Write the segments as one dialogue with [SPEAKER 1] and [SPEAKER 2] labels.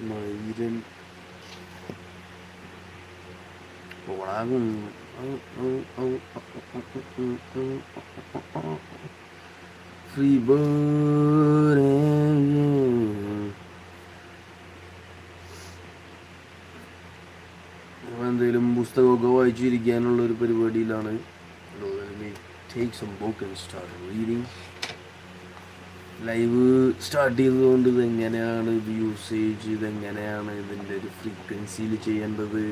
[SPEAKER 1] മയിരൻ ഓടാകും. Free bird. എന്തെങ്കിലും പുസ്തകമൊക്കെ വായിച്ചിരിക്കാനുള്ള ഒരു പരിപാടിയിലാണ്. Take some book and start reading. Live start ചെയ്തതുകൊണ്ട് ഇതെങ്ങനെയാണ് ഇത് യൂസേജ്, ഇതെങ്ങനെയാണ് ഇതിൻ്റെ ഒരു ഫ്രീക്വൻസിയിൽ ചെയ്യേണ്ടത്,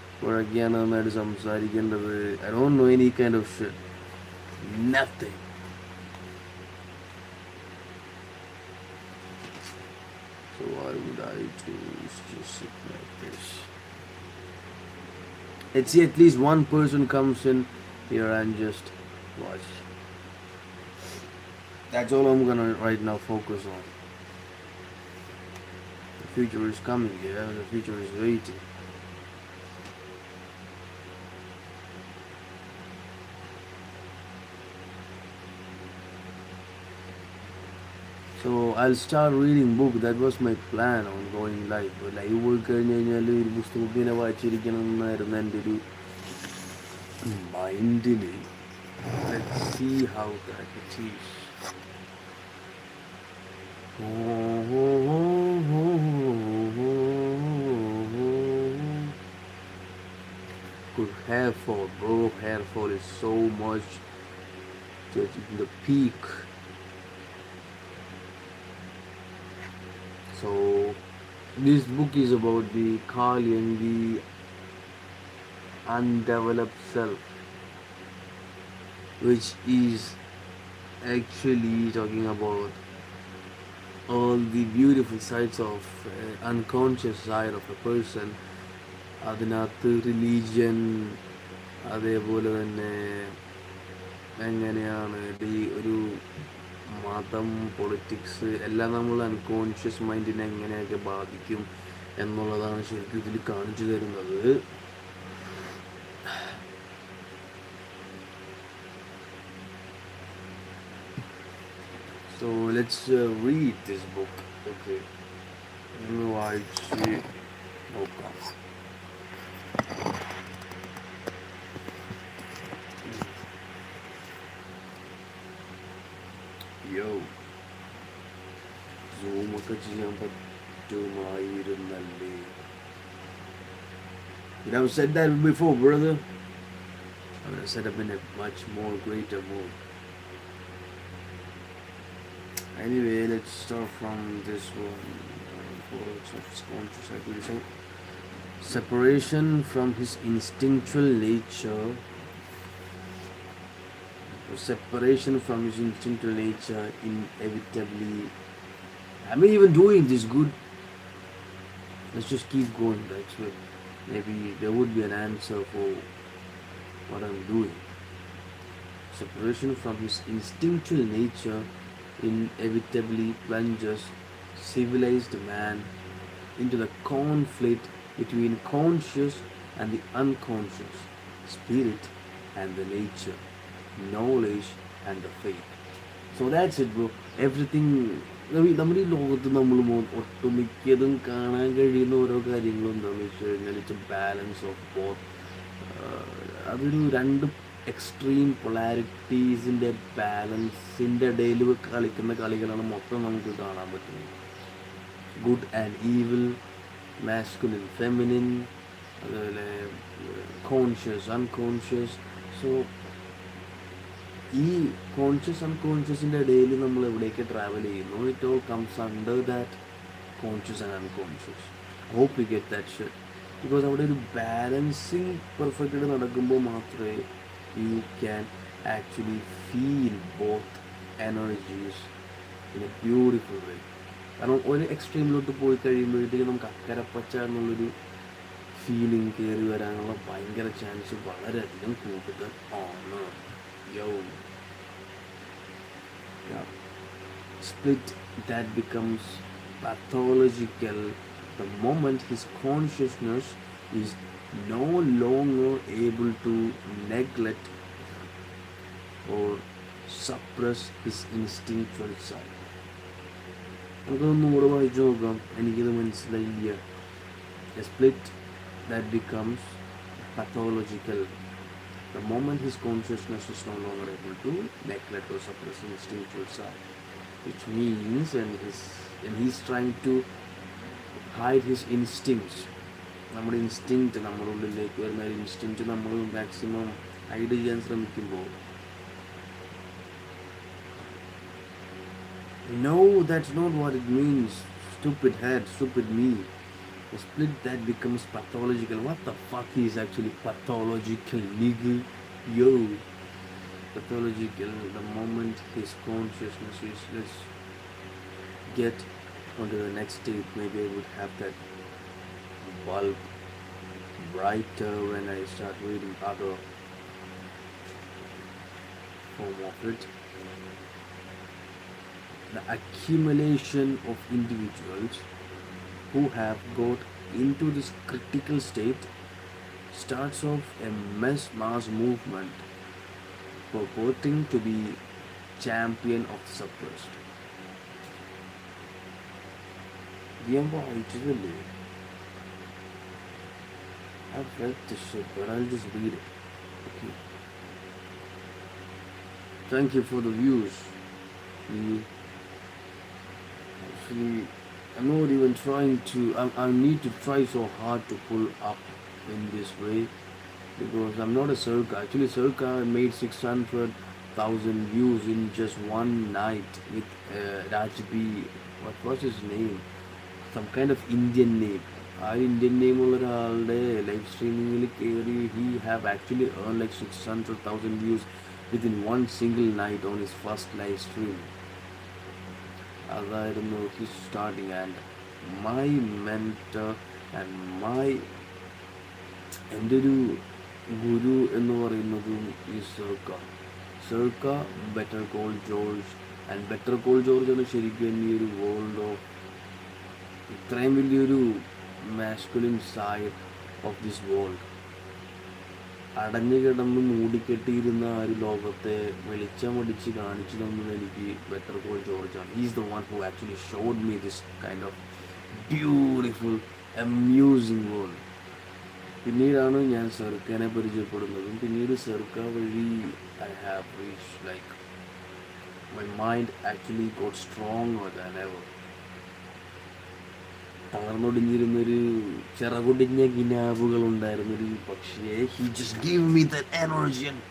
[SPEAKER 1] എപ്പോഴൊക്കെയാണ് നന്നായിട്ട് സംസാരിക്കേണ്ടത്. I don't know any kind of shit. Nothing. So why would I just sit like this? Let's see, at least one person comes in here and just watch. That's all I'm gonna right now focus on. The future is coming, yeah. The future is waiting. So I'll start reading book. That was my plan on going live. Live പോയി കഴിഞ്ഞ് കഴിഞ്ഞാൽ ഒരു പുസ്തകത്തിനെ വായിച്ചിരിക്കണം എന്നായിരുന്നു എൻ്റെ ഒരു മൈൻഡിൽ. Let's see how that it is. Good hair fall, bro. Hair fall is so much. Just in the peak. So this book is about the Kali and the undeveloped self, which is actually talking about all the beautiful sides of unconscious side of a person. അതിനകത്ത് religion, അതേപോലെ തന്നെ എങ്ങനെയാണ് ഈ ഒരു മതം, politics എല്ലാം നമ്മൾ unconscious മൈൻഡിനെ എങ്ങനെയൊക്കെ ബാധിക്കും എന്നുള്ളതാണ് ശരിക്കും ഇതിൽ കാണിച്ചു തരുന്നത്. So let's read this book. Okay. വായിച്ച് നോക്കാം. സൂമൊക്കെ ചെയ്യാൻ പറ്റുമായിരുന്നല്ലേ. You never said that before, brother. I would have said it in a much more greater mood. Anyway, let's start from this one. Separation from his instinctual nature. Separation from his instinctual nature inevitably. Am I even doing this good? Let's just keep going. That's what maybe there would be an answer for what I'm doing. Separation from his instinctual nature inevitably plunges civilized man into the conflict between conscious and the unconscious, spirit and the nature, knowledge and the faith. So that's it, bro. Everything നമ്മുടെ ഈ ലോകത്ത് നമ്മൾ ഒട്ടുമിക്കതും കാണാൻ കഴിയുന്ന ഓരോ കാര്യങ്ങളും എന്താണെന്ന് വെച്ച് കഴിഞ്ഞാൽ it's A balance of both. അതൊരു രണ്ട് എക്സ്ട്രീം പൊളാരിറ്റീസിൻ്റെ ബാലൻസിൻ്റെ ഇടയിൽ കളിക്കുന്ന കളികളാണ് മൊത്തം നമുക്ക് കാണാൻ പറ്റുന്നത്. Good and evil, masculine feminine, അതുപോലെ കോൺഷ്യസ് അൺകോൺഷ്യസ്. സോ ഈ കോൺഷ്യസ് അൺകോൺഷ്യസിൻ്റെ ഇടയിൽ നമ്മൾ എവിടേക്ക് ട്രാവൽ ചെയ്യുന്നു, it all comes under that conscious and unconscious. Hope you get that shit. Because അവിടെ ഒരു ബാലൻസിങ് പെർഫെക്റ്റ് നടക്കുമ്പോൾ മാത്രമേ you can actually feel both energies in a beautiful way. കാരണം ഒരു എക്സ്ട്രീമിലോട്ട് പോയി കഴിയുമ്പോഴത്തേക്ക് നമുക്ക് അക്കരപ്പച്ച എന്നുള്ളൊരു ഫീലിംഗ് കയറി വരാനുള്ള ഭയങ്കര ചാൻസ് വളരെയധികം കൂടുതൽ ആണ്. Split that becomes pathological the moment his consciousness is no longer able to neglect or suppress his instinctual side. നമുക്കൊന്നും കൂടെ വായിച്ചു നോക്കാം. എനിക്കിത് മനസ്സിലായില്ല. A split that becomes pathological the moment his consciousness is no longer able to neglect or suppress his instinctual side, which means and he's trying to hide his instincts. നമ്മുടെ instinct നമ്മുടെ ഉള്ളിലേക്ക് വരുന്ന ഒരു ഇൻസ്റ്റിങ്ക്റ്റ് നമ്മൾ maximum hide ചെയ്യാൻ ശ്രമിക്കുമ്പോൾ, no, that's not what it means. Stupid head, stupid me. A split that becomes pathological. What the fuck is actually pathological, nigga? Yo. Pathological, the moment his consciousness is, let's get onto the next state. Maybe I would have that bulb brighter when I start reading other form of it. The accumulation of individuals who have got into this critical state starts off a mass movement purporting to be champion of the suppressed. I've read this shit, but I'll just read it. Okay. Thank you for the views. Actually, I'm not even trying to. I need to try so hard to pull up in this way because I'm not a circa. Actually, circa made 600,000 views in just one night with Rajbi. What was his name? Some kind of Indian name. Indian name live streaming he have actually earned like 600,000 views within one single night on his first live stream. അതായിരുന്നു his starting, and my mentor and my എൻ്റെ ഒരു ഗുരു എന്ന് പറയുന്നതും ഈ Sarkka better call George. And better call George ആണ് ശരിക്കും ഈ ഒരു വേൾഡ് ഓഫ് ഇത്രയും വലിയൊരു masculine side of this world അടഞ്ഞു കിടന്ന് മൂടിക്കെട്ടിയിരുന്ന ആ ഒരു ലോകത്തെ വെളിച്ചമടിച്ച് കാണിച്ചു തന്നത് എനിക്ക് ബെറ്റർ കോൾ ജോർജാണ്. He's the one who actually showed me this kind of beautiful amusing world. പിന്നീടാണ് ഞാൻ സർക്കാനെ പരിചയപ്പെടുന്നതും പിന്നീട് സർക്ക വഴി I have reach like my mind actually got stronger than ever. തകർന്നൊടിഞ്ഞിരുന്നൊരു ചിറകൊടിഞ്ഞ ഗിനാവുകളുണ്ടായിരുന്നൊരു പക്ഷിയെ he just give me that energy and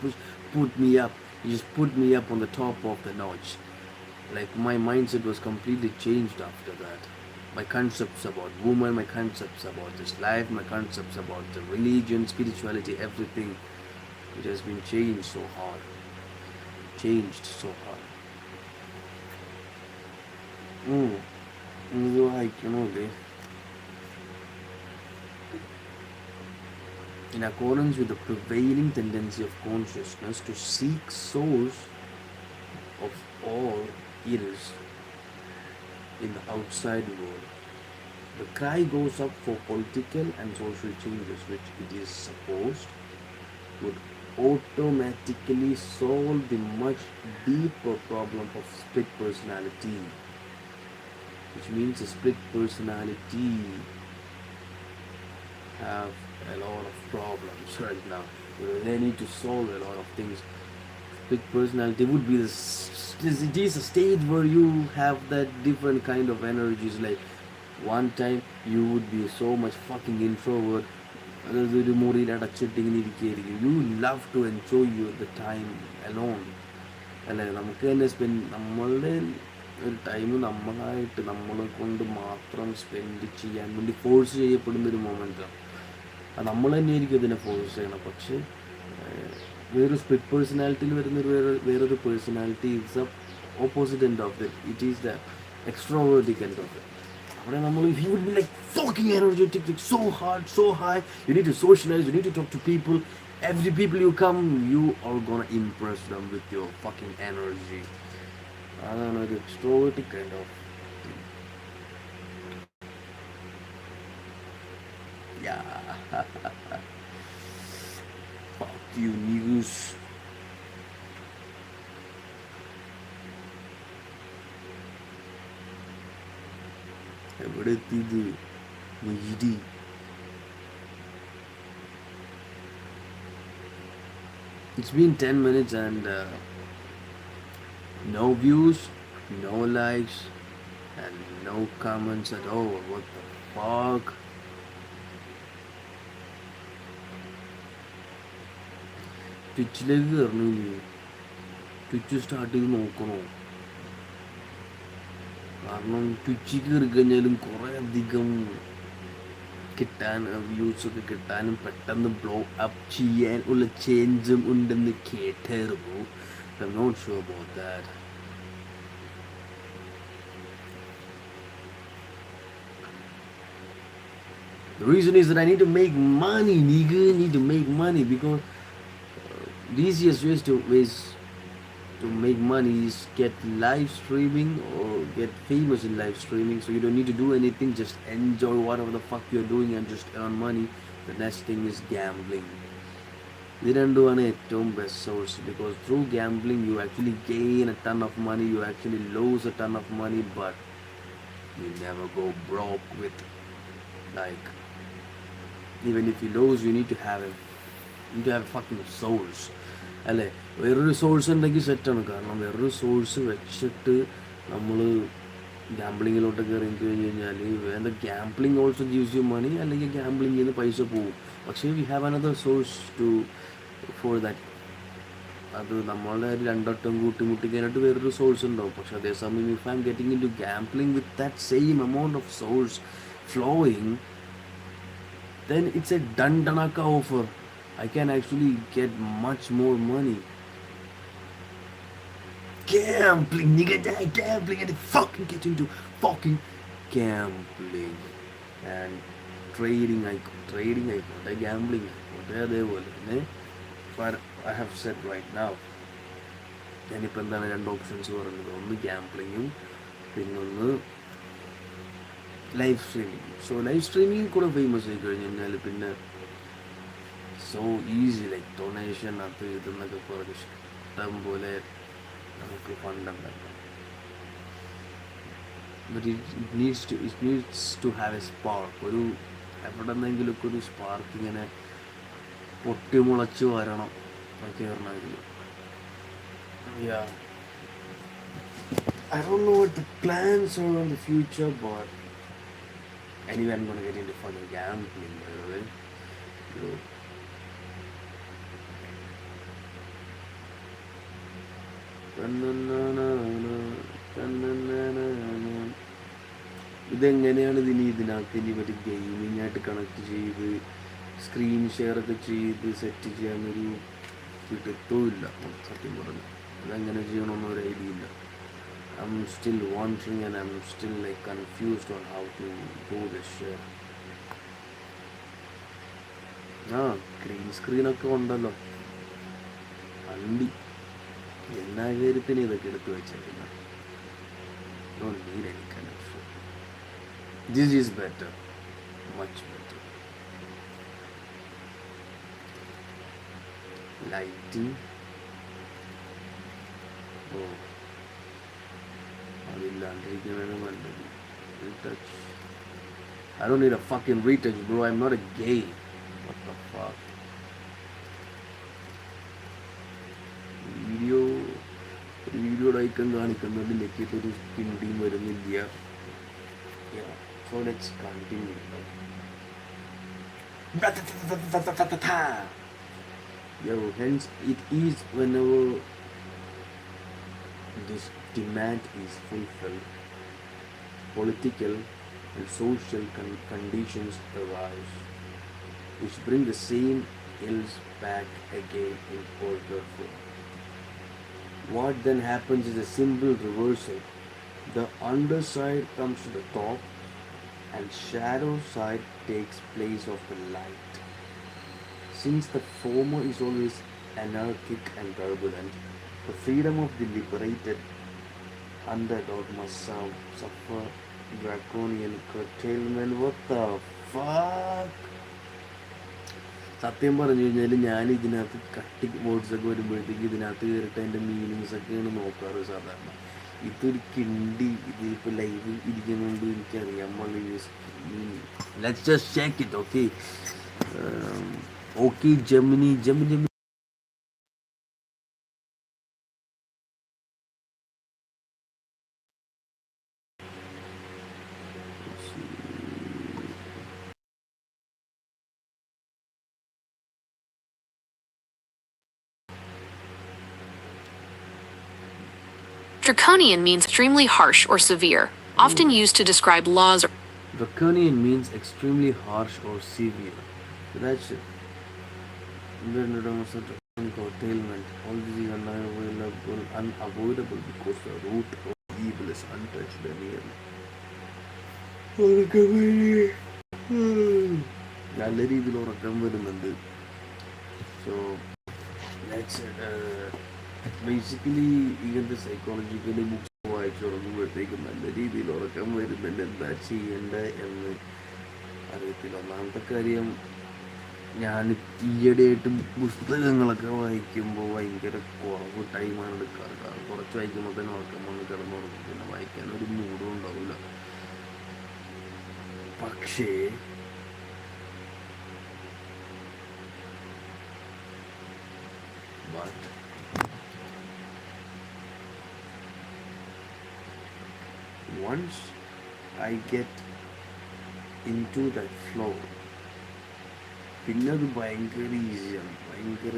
[SPEAKER 1] put me up. He just put me up on the top of the notch. Like my mindset was completely changed after that. My concepts about woman, my concepts about this life, my concepts about the religion, spirituality, everything. It has been changed so hard. Changed so hard. Like, in accordance with the prevailing tendency of consciousness to seek source of all ills in the outside world, the cry goes up for political and social changes, which it is supposed would automatically solve the much deeper problem of split personality, which means a split personality have a lot of problems right now. They need to solve a lot of things. Split personality would be it is a state where you have that different kind of energies. Like one time you would be so much fucking introvert. അതൊരു മുറിയിൽ അടച്ചിട്ടിങ്ങനെ ഇരിക്കുകയായിരിക്കും. You love to enjoy the time alone അല്ലേ. നമുക്ക് തന്നെ നമ്മളുടെ ഒരു time നമ്മളായിട്ട് നമ്മളെ കൊണ്ട് മാത്രം സ്പെൻഡ് ചെയ്യാൻ വേണ്ടി ഫോഴ്സ് ചെയ്യപ്പെടുന്നൊരു മൊമെൻറ്റാണ്. അത് നമ്മൾ തന്നെയായിരിക്കും ഇതിനെ ഫോഴ്സ് ചെയ്യണം. പക്ഷേ വേറൊരു സ്പ്ലിറ്റ് പേഴ്സണാലിറ്റിയിൽ വരുന്നൊരു വേറൊരു personality is the opposite end of it. It is the extrovertic end of it. അവിടെ നമ്മൾ he would be like fucking energetic, like so hard, so high. You need to socialize, you need to talk to people. Every people you come, you are gonna impress them with your fucking energy. അതാണ് ഒരു extrovertic kind of thing. Yeah. Fuck you, niggas. എവിടെ എത്തിയത് മൊയ്തി? It's been 10 minutes and no views, no likes, and no comments at all. What the fuck? ട്വിച്ചിലേക്ക് കയറണില്ലേ? Twitch start ചെയ്ത് നോക്കണോ? കാരണം ട്വിച്ചിൽ കയറി കഴിഞ്ഞാലും കുറേ അധികം കിട്ടാൻ വ്യൂസൊക്കെ കിട്ടാനും പെട്ടെന്ന് ബ്ലോ അപ്പ് ചെയ്യാൻ ഉള്ള ചേഞ്ചും ഉണ്ടെന്ന് കേട്ടായിരുന്നു. I'm not sure about that. The reason is that I need to make money, nigga. Need to make money because the easiest ways to make money is get live streaming or get famous in live streaming. So you don't need to do anything, just enjoy whatever the fuck you're doing and just earn money. The next thing is gambling. ഇത് രണ്ടുമാണ് ഏറ്റവും best source because through gambling you actually gain a ton of money, you actually lose a ton of money, but you never go broke with like even if you lose you need to have fucking source അല്ലേ. വേറൊരു source ഉണ്ടെങ്കിൽ സെറ്റാണ്. കാരണം വേറൊരു source വെച്ചിട്ട് നമ്മൾ ഗാംബ്ലിങ്ങിലോട്ട് കയറി കഴിഞ്ഞ് കഴിഞ്ഞാൽ വേണ്ട gambling also gives you money, അല്ലെങ്കിൽ ഗാംബ്ലിങ്ങിൽ നിന്ന് പൈസ പോകും. പക്ഷേ we have another source for that. അത് നമ്മളുടെ രണ്ടോട്ടം കൂട്ടിമുട്ടിക്കാനായിട്ട് വേറൊരു സോഴ്സ് ഉണ്ടാവും. പക്ഷെ അതേസമയം if I'm getting into gambling with that same amount of source flowing, then it's a dandanaka offer. I can actually get much more money. Gambling, nigga, gambling, and fucking get into fucking gambling and trading. Trading, gambling. But I have said right now, ഞാനിപ്പോൾ എന്താണ് രണ്ട് options പറഞ്ഞത്. ഒന്ന് ഗാംബ്ലിങ്ങും പിന്നൊന്ന് live streaming. So live streaming കൂടെ famous ആയി കഴിഞ്ഞ് കഴിഞ്ഞാൽ പിന്നെ സോ ഈസി, ലൈക്ക് ഡൊണേഷൻ അത് ഇതെന്നൊക്കെ പറഞ്ഞ് ഇഷ്ടം പോലെ നമുക്ക് ഫണ്ടുണ്ടാക്കാം. But it needs to have a spark. ഒരു എവിടെ നിന്നെങ്കിലൊക്കെ ഒരു സ്പാർക്ക് ഇങ്ങനെ പൊട്ടിമുളച്ച് വരണം ഒക്കെ വരണമെങ്കിൽ. Yeah, I don't know what the plans are in the future, but anyway, I'm gonna get into fucking gambling, by the way. So, ഇതെങ്ങനെയാണ് ഇതിനകത്ത് ഇനി മറ്റേ ഗെയിമിംഗ് ആയിട്ട് കണക്ട് ചെയ്ത് സ്ക്രീൻ ഷെയർ ഒക്കെ ചെയ്ത് സെറ്റ് ചെയ്യാനൊരു പിടുത്തവുമില്ല സത്യം പറഞ്ഞു. അതെങ്ങനെ ചെയ്യണമെന്ന് ഒരു ഐഡിയ ഇല്ല. I'm still wondering and I'm still like confused on how to do this shit. Green സ്ക്രീനൊക്കെ ഉണ്ടല്ലോ വണ്ടി, എല്ലാ കാര്യത്തിനും ഇതൊക്കെ എടുത്ത് വെച്ചേക്കുന്ന. Don't need any kind of shit. This is better, much better. Lighting. Oh, അതില്ലാണ്ടിരിക്കുന്നതാണ് നല്ലത്. Retouch. I don't need a fucking retouch, bro. I'm not a gay. What the fuck? വീഡിയോയുടെ ഐക്കൺ കാണിക്കുന്നതിലേക്ക് ഒരു പിണ്ടിയും വരുന്നില്ല. So let's continue. Hence it is whenever this demand is fulfilled, political and social conditions arise, which bring the same ills back again in older form. What then happens is a simple reversal. The underside comes to the top and shadow side takes place of the light. Since the former is always anarchic and turbulent, the freedom of the liberated underdog must suffer draconian curtailment. What the fuck? സത്യം പറഞ്ഞു കഴിഞ്ഞാൽ ഞാൻ ഇതിനകത്ത് കട്ടി വേർഡ്സൊക്കെ വരുമ്പോഴത്തേക്ക് ഇതിനകത്ത് കയറിയിട്ട് അതിൻ്റെ മീനിങ്സൊക്കെയാണ് നോക്കാറ് സാധാരണ. ഇതൊരു കിണ്ടി ഇതിപ്പോൾ ലൈവ് ഇരിക്കുന്നുണ്ട് എനിക്കറിയാം. Let's just check it. Okay okay Gemini Gemini
[SPEAKER 2] Draconian means extremely harsh or severe, often used to describe laws or...
[SPEAKER 1] Draconian means extremely harsh or severe. So that's it. Curtailment. All these are unavoidable because the root of evil is untouched and near. നല്ല രീതിയിൽ ഉറക്കം വരുന്നുണ്ട്. So that's basically ഇങ്ങനത്തെ psychologically books വായിച്ചു തുടങ്ങുമ്പോഴത്തേക്കും നല്ല രീതിയിൽ ഉറക്കം വരുന്നുണ്ട്. എന്താ ചെയ്യേണ്ടത് എന്ന് അറിയത്തില്ല. ഒന്നാമത്തെ കാര്യം, ഞാൻ ഈയിടെയായിട്ട് പുസ്തകങ്ങളൊക്കെ വായിക്കുമ്പോൾ ഭയങ്കര കുറവ് ടൈമാണ് എടുക്കാറ്. കാരണം കുറച്ച് വായിക്കുമ്പോൾ തന്നെ ഉറക്കം വന്ന് കിടന്നുറങ്ങും. പിന്നെ വായിക്കാനൊരു മൂഡും ഉണ്ടാവില്ല. പക്ഷേ once I get into that flow, പിന്നെ അത് ഭയങ്കര ഈസിയാണ്. ഭയങ്കര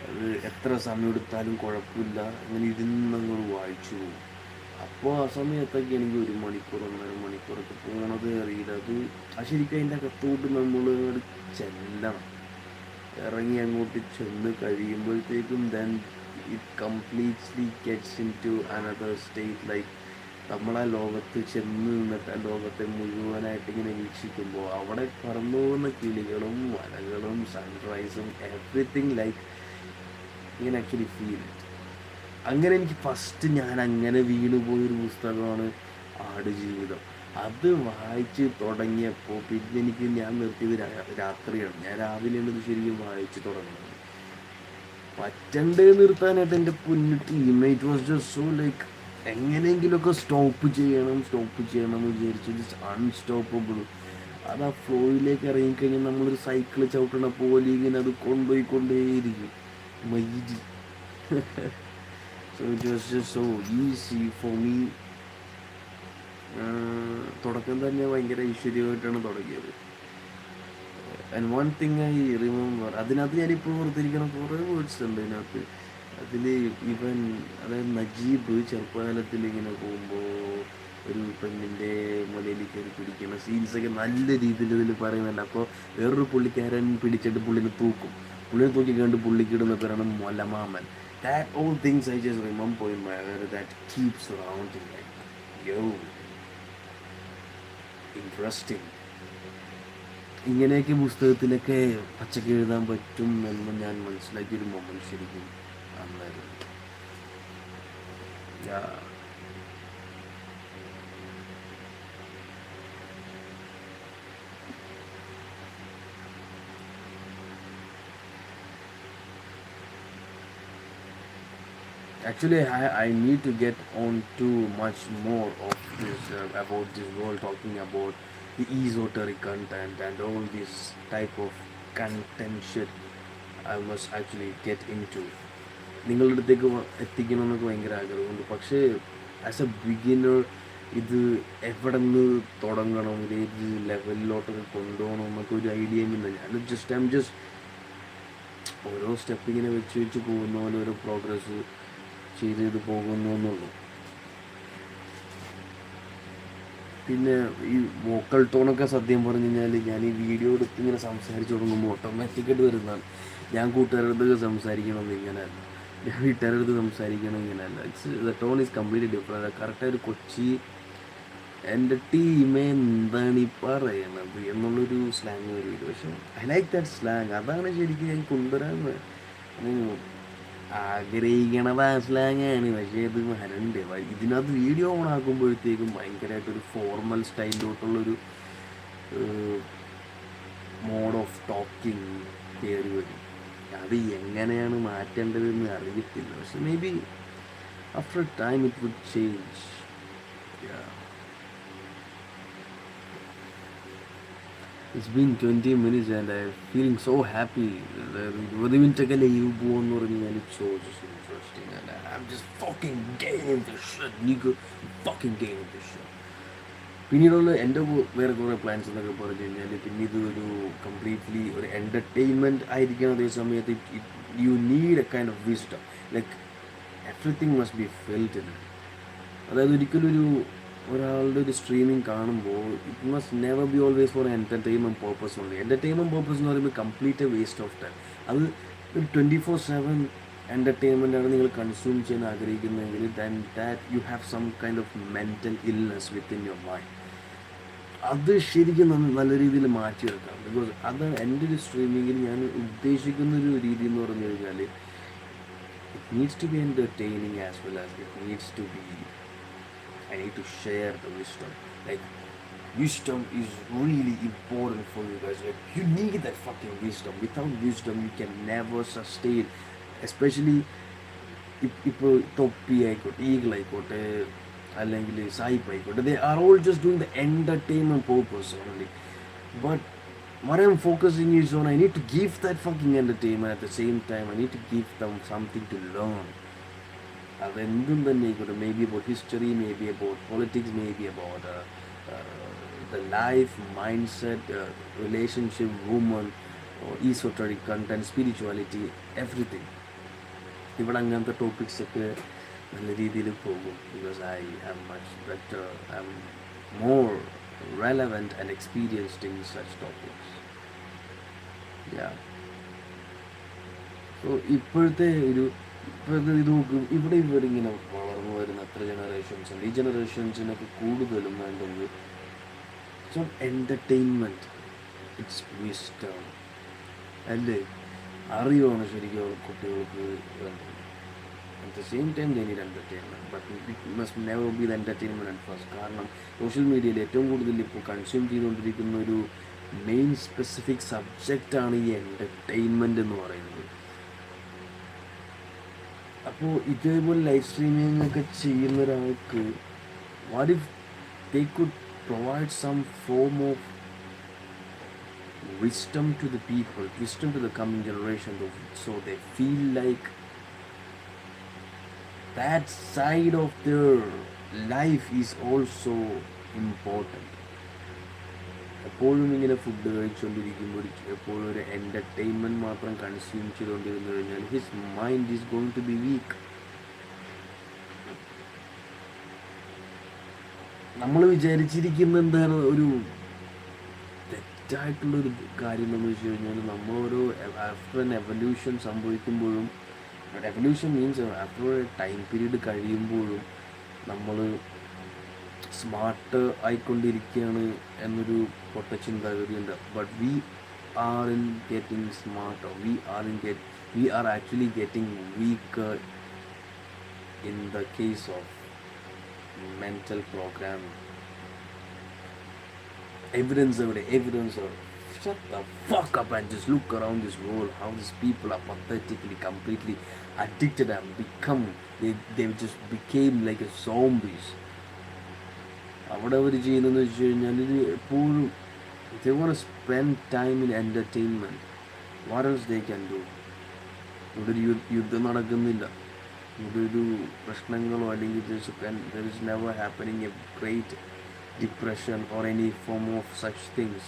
[SPEAKER 1] അത് എത്ര സമയം എടുത്താലും കുഴപ്പമില്ല. അങ്ങനെ ഇരുന്നങ്ങൾ വായിച്ചു പോകും. അപ്പോൾ ആ സമയത്തൊക്കെ എനിക്ക് 1 മണിക്കൂർ 1.5 മണിക്കൂറൊക്കെ പോകണത് അറിയില്ല. അത് ശരിക്കും അതിൻ്റെ അകത്തോട്ട് നമ്മൾ ചെല്ലണം. ഇറങ്ങി അങ്ങോട്ട് ചെന്ന് കഴിയുമ്പോഴത്തേക്കും then it completely gets into another state. Like നമ്മളാ ലോകത്ത് ചെന്ന് നിന്നിട്ട് ആ ലോകത്തെ മുഴുവനായിട്ട് ഇങ്ങനെ വീക്ഷിക്കുമ്പോൾ അവിടെ പറന്നു പോകുന്ന കിളികളും മലകളും സൺറൈസും everything like you can actually feel it. അങ്ങനെ എനിക്ക് ഫസ്റ്റ് ഞാൻ അങ്ങനെ വീണു പോയൊരു പുസ്തകമാണ് ആടുജീവിതം. അത് വായിച്ച് തുടങ്ങിയപ്പോൾ പിന്നെ ഞാൻ നിർത്തിയത് രാത്രിയാണ്. ഞാൻ രാവിലെയാണ് ഇത് ശരിക്കും വായിച്ച് തുടങ്ങുന്നത്. പറ്റണ്ടേ നിർത്താനായിട്ട് എൻ്റെ പൊന്നു team. It was just so like എങ്ങനെയെങ്കിലുമൊക്കെ സ്റ്റോപ്പ് ചെയ്യണം എന്ന് വിചാരിച്ചു. Just unstoppable. അത് ആ ഫ്ലോയിലേക്ക് ഇറങ്ങിക്കഴിഞ്ഞാൽ നമ്മളൊരു സൈക്കിൾ ചവിട്ടണ പോലെ ഇങ്ങനെ അത് കൊണ്ടുപോയിക്കൊണ്ടേയിരിക്കും. MyG. So it was just so easy for me. തുടക്കം തന്നെ ഭയങ്കര ഐശ്വര്യമായിട്ടാണ് തുടങ്ങിയത്. And one thing I remember, അതിനകത്ത് ഞാനിപ്പോൾ ഓർത്തിരിക്കുന്ന കുറേ വേർഡ്സ് ഉണ്ട് അതിനകത്ത്. അതിൽ ഇവൻ, അതായത് നജീബ് ചെറുപ്പകാലത്തിൽ ഇങ്ങനെ പോകുമ്പോൾ ഒരു പെണ്ണിൻ്റെ മുലയിൽ കയറി പിടിക്കുന്ന സീൻസൊക്കെ നല്ല രീതിയിൽ ഇതിൽ പറയുന്നുണ്ട്. അപ്പോൾ വേറൊരു പുള്ളിക്കാരൻ പിടിച്ചിട്ട് പുള്ളിനെ പുള്ളിനെ തൂക്കിക്കണ്ട് പുള്ളിക്കിടുന്ന പേരാണ് മൊലമാമൻ. That all things I just remember in my head that keeps surrounding me. Yo, interesting. ഇങ്ങനെയൊക്കെ പുസ്തകത്തിലൊക്കെ പച്ചക്ക് എഴുതാൻ പറ്റും എന്ന് ഞാൻ മനസ്സിലാക്കിയൊരു മൊമെന്റ് ശരിക്കും അന്നായിരുന്നു. Actually, I need to get on to much more of this about this world, talking about the esoteric content and all this type of content shit I must actually get into. നിങ്ങളുടെ അടുത്തേക്ക് എത്തിക്കണമെന്നൊക്കെ ഭയങ്കര ആഗ്രഹമുണ്ട്. പക്ഷേ as A beginner ഇത് എവിടെ നിന്ന് തുടങ്ങണം, ഇത് ഏത് ലെവലിലോട്ടൊക്കെ കൊണ്ടുപോകണം എന്നൊക്കെ ഒരു ഐഡിയയും ഇല്ല. ഐ എം ജസ്റ്റ് ഓരോ സ്റ്റെപ്പ് ഇങ്ങനെ വെച്ച് പോകുന്ന പോലെ ഓരോ പ്രോഗ്രസ് ചെയ്ത് പോകുന്നു എന്നുള്ളൂ. പിന്നെ ഈ വോക്കൽ ടോണൊക്കെ സത്യം പറഞ്ഞു കഴിഞ്ഞാൽ ഞാൻ ഈ വീഡിയോ എടുത്ത് ഇങ്ങനെ സംസാരിച്ച് തുടങ്ങുമ്പോൾ ഓട്ടോമാറ്റിക്കായിട്ട് വരുന്നതാണ്. ഞാൻ കൂട്ടുകാരുടെ അടുത്ത് സംസാരിക്കണമെന്ന് ഇങ്ങനെയല്ല, ഞാൻ വീട്ടുകാരുടെ അടുത്ത് സംസാരിക്കണം ഇങ്ങനെയല്ല. The tone is completely different. കറക്റ്റായിട്ട് കൊച്ചി എൻ്റെ ടീമേ എന്താണ് ഈ പറയണത് എന്നുള്ളൊരു സ്ലാങ് വരും. പക്ഷേ ഐ ലൈക്ക് ദാറ്റ് സ്ലാങ്. അതാണ് ശരിക്കും ഞാൻ കൊണ്ടുവരാൻ ആഗ്രഹിക്കണത്. ആ സ്ലാങ്ങാണ്. പക്ഷേ ഇത് വരണ്ട് ഇതിനകത്ത് വീഡിയോ ഓൺ ആക്കുമ്പോഴത്തേക്കും ഭയങ്കരമായിട്ടൊരു ഫോർമൽ സ്റ്റൈലിലോട്ടുള്ളൊരു മോഡ് ഓഫ് ടോക്കിംഗ് കയറി വരും. അത് എങ്ങനെയാണ് മാറ്റേണ്ടതെന്ന് അറിയത്തില്ല. പക്ഷെ maybe After a time, it would change. Yeah. It's been 20 minutes and I'm feeling so happy. You it's so just interesting and I'm just fucking gaining this shit, nigga. Fucking gaining this shit. പിന്നീടുള്ള എൻ്റെ വേറെ കുറേ plans എന്നൊക്കെ പറഞ്ഞു കഴിഞ്ഞാൽ പിന്നെ ഇതൊരു completely ഒരു എൻ്റർടൈൻമെൻറ്റ് ആയിരിക്കണം. അതേ സമയത്ത് you need A kind of wisdom, like everything must be felt in. അതായത് ഒരിക്കലും ഒരാളുടെ ഒരു സ്ട്രീമിങ് കാണുമ്പോൾ it must never be always for entertainment purpose only. Entertainment purpose എന്ന് പറയുമ്പോൾ കംപ്ലീറ്റ് വേസ്റ്റ് ഓഫ് ടൈം. അത് ഒരു 24/7 എൻ്റർടൈൻമെൻ്റാണ് നിങ്ങൾ കൺസ്യൂം ചെയ്യാൻ ആഗ്രഹിക്കുന്നതെങ്കിൽ then that you have some kind of mental illness within your mind. അത് ശരിക്കും നല്ല രീതിയിൽ മാറ്റിയെടുക്കാം. ബിക്കോസ് അത് എൻ്റെ ഒരു സ്ട്രീമിങ്ങിൽ ഞാൻ ഉദ്ദേശിക്കുന്നൊരു രീതി എന്ന് പറഞ്ഞു കഴിഞ്ഞാൽ it needs to be entertaining as well as it needs to be, I need to share the wisdom. Like, wisdom is really important for you guys. Like, you need that fucking wisdom. Without wisdom you can never sustain. Especially ഇപ്പോൾ തൊപ്പി ആയിക്കോട്ടെ, eagle ആയിക്കോട്ടെ, അല്ലെങ്കിൽ സായിപ്പ് ആയിക്കോട്ടെ, they are all just doing the entertainment purpose only. But what I'm focusing is on, I need to give that fucking entertainment. At the same time I need to give them something to learn. അതെന്തും തന്നെ ആയിക്കോട്ടെ, may be about history, may be about politics, may be about the life, mindset, relationship, woman, or esoteric content, spirituality, everything. ഇവിടെ അങ്ങനത്തെ ടോപ്പിക്സൊക്കെ നല്ല രീതിയിൽ പോകും. Because I am much better, I am more relevant and experienced in such topics. Yeah. So ഇപ്പോഴത്തെ ഇത് നോക്കും, ഇവിടെ ഇങ്ങനെ വളർന്നു വരുന്ന എത്ര ജനറേഷൻസ് ഉണ്ട്. ഈ ജനറേഷൻസിനൊക്കെ കൂടുതലും വേണ്ടത് it's not entertainment, it's wisdom. അല്ലേ? അറിവാണ് ശരിക്കും കുട്ടികൾക്ക് വേണ്ടത്. At the same time they need entertainment, but it must never be the entertainment at first. കാരണം സോഷ്യൽ മീഡിയയിൽ ഏറ്റവും കൂടുതൽ ഇപ്പോൾ കൺസ്യൂം ചെയ്തുകൊണ്ടിരിക്കുന്ന ഒരു മെയിൻ സ്പെസിഫിക് സബ്ജക്റ്റാണ് ഈ എൻ്റർടൈൻമെൻറ്റ് എന്ന് പറയുന്നത്. അപ്പോൾ ഇതേപോലെ ലൈവ് സ്ട്രീമിംഗ് ഒക്കെ ചെയ്യുന്ന ഒരാൾക്ക് what if they could provide some form of wisdom to the people, wisdom to the coming generation, so they feel like that side of their life is also important. എപ്പോഴും ഇങ്ങനെ food കഴിച്ചുകൊണ്ടിരിക്കുമ്പോൾ എപ്പോഴും ഒരു entertainment മാത്രം consume ചെയ്തുകൊണ്ടിരുന്നു കഴിഞ്ഞാൽ his mind is going to be weak. നമ്മൾ വിചാരിച്ചിരിക്കുന്ന എന്താണ് ഒരു തെറ്റായിട്ടുള്ളൊരു കാര്യം എന്ന് വെച്ച് കഴിഞ്ഞാൽ നമ്മളോരോ ആഫ്റ്റർ ആൻ എവല്യൂഷൻ സംഭവിക്കുമ്പോഴും, എവല്യൂഷൻ മീൻസ് ആഫ്റ്റർ ഒരു ടൈം പീരീഡ് കഴിയുമ്പോഴും നമ്മൾ സ്മാർട്ട് ആയിക്കൊണ്ടിരിക്കുകയാണ് എന്നൊരു പൊട്ട ചിന്താഗതിയുണ്ട്. But we are in getting smarter, we are actually getting weaker in the case of mental programming. Evidence of it, evidence of it. Shut the fuck up and just look around this world, how these people are pathetically, completely addicted and they just became like a zombies. അവിടെ അവർ ചെയ്യുന്നതെന്ന് വെച്ച് കഴിഞ്ഞാൽ ഇത് എപ്പോഴും they want to spend time in entertainment. What else they can do? ഇവിടെ ഒരു യുദ്ധം നടക്കുന്നില്ല, ഇവിടെ ഒരു പ്രശ്നങ്ങളോ അല്ലെങ്കിൽ there is never happening a great depression or any form of such things,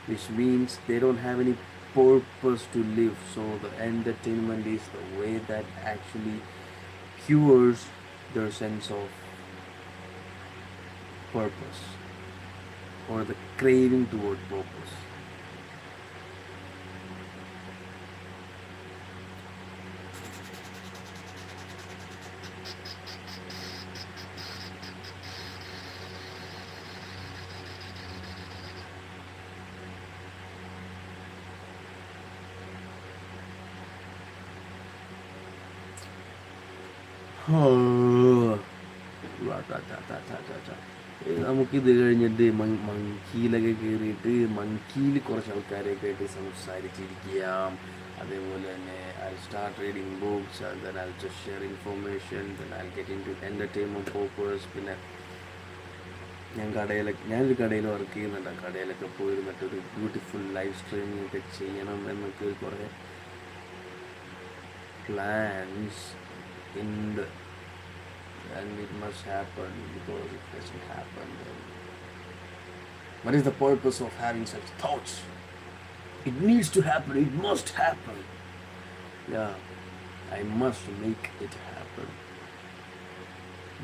[SPEAKER 1] which means they don't have any purpose to live. So the entertainment is the way that actually cures their sense of purpose or the craving toward purpose. നമുക്കിത് കഴിഞ്ഞിട്ട് മങ്കിയിലൊക്കെ കയറിയിട്ട് മങ്കിയിൽ കുറച്ച് ആൾക്കാരൊക്കെ ആയിട്ട് സംസാരിച്ചിരിക്കാം, അതേപോലെ തന്നെ I'll start reading books and then I'll just share information, then I'll get into entertainment purpose. പിന്നെ ഞാനൊരു കടയിൽ വർക്ക് ചെയ്യുന്നുണ്ട്. ആ കടയിലൊക്കെ പോയിരുന്നിട്ടൊരു ബ്യൂട്ടിഫുൾ ലൈവ് സ്ട്രീമിംഗ് ഒക്കെ ചെയ്യണം എന്നൊക്കെ കുറേ plans in the, and it must happen, because if it doesn't happen, then what is the purpose of having such thoughts? It needs to happen, it must happen. Yeah, I must make it happen.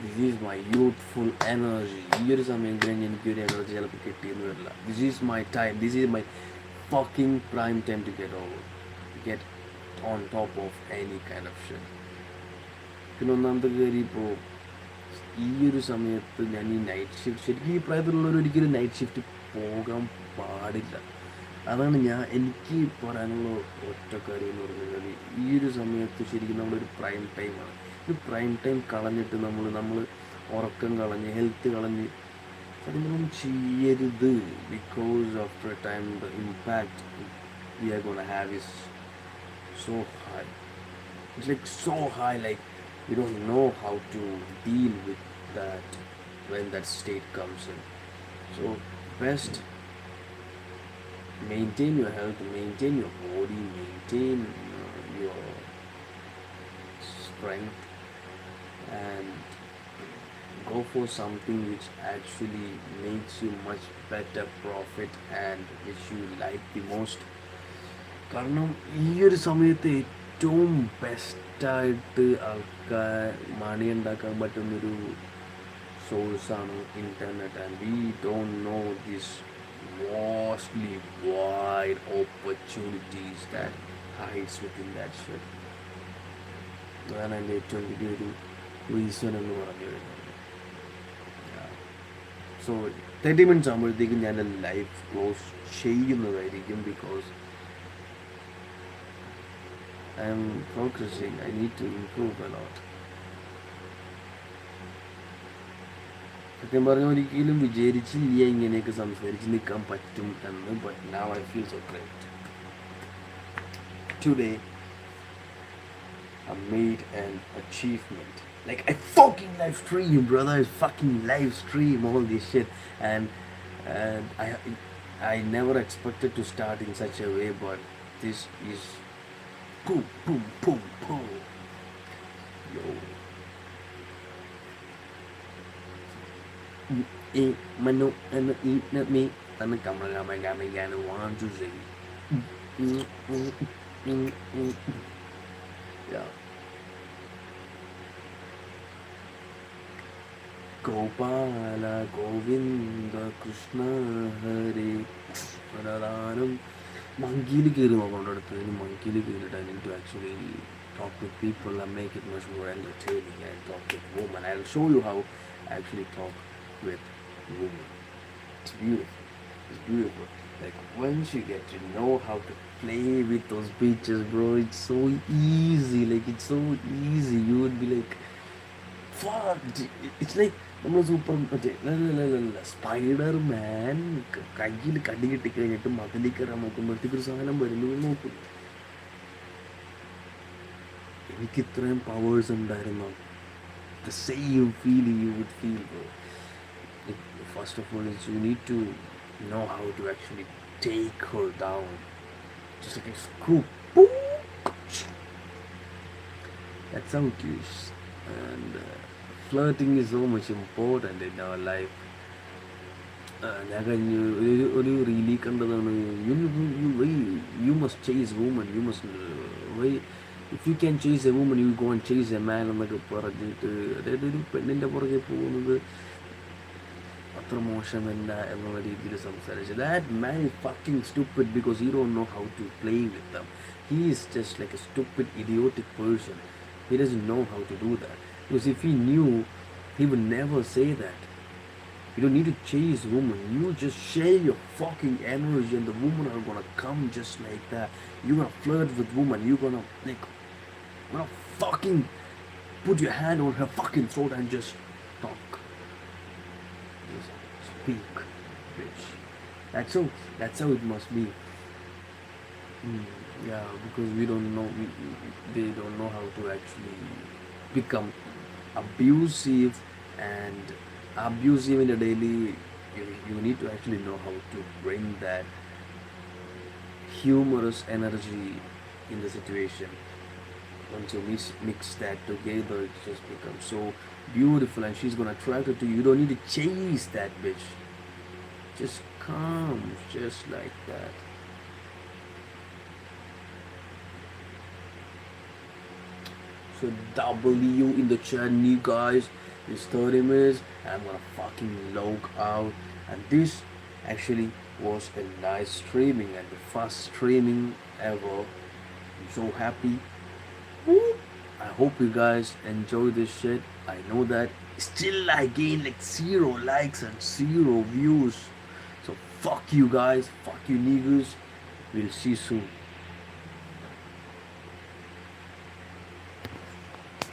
[SPEAKER 1] This is my youthful energy. ഈ ഒരു സമയം കഴിഞ്ഞ് എനിക്കൊരു energy ചിലപ്പോൾ കിട്ടിയെന്ന് വരില്ല. This is my time, this is my fucking prime time to get on top of any kind of shit. പിന്നെ ഒന്നാമത്തെ കാര്യം, ഇപ്പോൾ ഈ ഒരു സമയത്ത് ഞാൻ ഈ നൈറ്റ് ഷിഫ്റ്റ്, ശരിക്കും ഈ പ്രായത്തിലുള്ളവർ ഒരിക്കലും നൈറ്റ് ഷിഫ്റ്റ് പോകാൻ പാടില്ല. അതാണ് എനിക്ക് പറയാനുള്ള ഒറ്റ കാര്യം എന്ന് പറഞ്ഞാൽ, ഈ ഒരു സമയത്ത് ശരിക്കും നമ്മളൊരു പ്രൈം ടൈമാണ്. ഒരു പ്രൈം ടൈം കളഞ്ഞിട്ട് നമ്മൾ ഉറക്കം കളഞ്ഞ് ഹെൽത്ത് കളഞ്ഞ് അതൊന്നും ചെയ്യരുത്. Because after time the impact we are gonna have is so high. It's like so high, like you don't know how to deal with that when that state comes in. So best maintain your health, maintain your body, maintain your strength, and go for something which actually makes you much better profit and which you like the most. കാരണം ഈ ഒരു സമയത്ത് ഏറ്റവും ബെസ്റ്റായിട്ട് ആൾക്കാർ മണി ഉണ്ടാക്കാൻ പറ്റുന്നൊരു സോഴ്സാണ് internet. And we don't know this vastly wide opportunities that hides within that shit. അതാണ് എൻ്റെ ഏറ്റവും വലിയൊരു റീസൺ എന്ന് പറഞ്ഞു കഴിഞ്ഞാൽ. സോ 30 minutes ആകുമ്പോഴത്തേക്കും ഞാൻ ലൈഫ് ക്ലോസ് ചെയ്യുന്നതായിരിക്കും. Because I am focusing. I need to improve a lot. സത്യം പറഞ്ഞാൽ ഒരിക്കലും വിചാരിച്ചില്ല ഇങ്ങനെയൊക്കെ സംസാരിച്ച് നിൽക്കാൻ പറ്റും എന്ന്. But now I feel so great. Today I made an achievement. Like I fucking live stream, brother. I fucking live stream all this shit, and I never expected to start in such a way, but this is boom, boom, boom, boom. Yo. Mano, and eat not me. I'm a camera, I want to say. Yeah. Gopala, Govinda, Krishna, Hare, Radhanam. Monkey kiri nokondu monkey kiri I need to actually talk with people and make it much more entertaining and talk with women. I'll show you how I actually talk with women. It's beautiful. It's beautiful. Like once you get to know how to play with those bitches, bro, it's so easy. Like it's so easy. You would be like, fuck. It's like നമ്മൾ super മറ്റേ Spiderman കയ്യിൽ കടി കിട്ടിക്കഴിഞ്ഞിട്ട് മതിലിൽ കയറാൻ നോക്കുമ്പോഴത്തേക്ക് ഒരു സാധനം വരുന്നു നോക്കും. എനിക്ക് ഇത്രയും പവേഴ്സ് ഉണ്ടായിരുന്നു. The same feeling you would feel, bro. First of all, is you need to know how to actually take her down. Just like a scoop. Boom. That's how it is. And flirting is so much important in our life. ഞാൻ കഴിഞ്ഞ് ഒരു really കണ്ടതാണ്. You must chase woman. You must if you can chase a woman, you go and chase a man എന്നൊക്കെ പറഞ്ഞിട്ട്, അതായത് ഒരു പെണ്ണിൻ്റെ പുറകെ പോകുന്നത് അത്ര മോശമല്ല എന്നുള്ള രീതിയിൽ സംസാരിച്ചു. That man is fucking stupid because he don't know how to play with them. He is just like a stupid, idiotic person. He doesn't know how to do that. Because if he knew, he would never say that. You don't need to chase women. You just share your fucking energy and the women are gonna come just like that. You're gonna flirt with women. You're gonna fucking put your hand on her fucking throat and just talk. Just speak, bitch. That's how it must be. Yeah, because we don't know, they don't know how to actually become abusive and abusive in the daily. You need to actually know how to bring that humorous energy in the situation. Once you mix that together, it just becomes so beautiful, and she's gonna attract her to you. You don't need to chase that bitch. Just comes just like that. So W in the chat, new guys. It's 30 minutes, and I'm gonna fucking log out. And this actually was a nice streaming and the first streaming ever. I'm so happy. Woo! I hope you guys enjoy this shit. I know that still I gain like 0 likes and 0 views. So fuck you guys, fuck you niggas. We'll see you soon.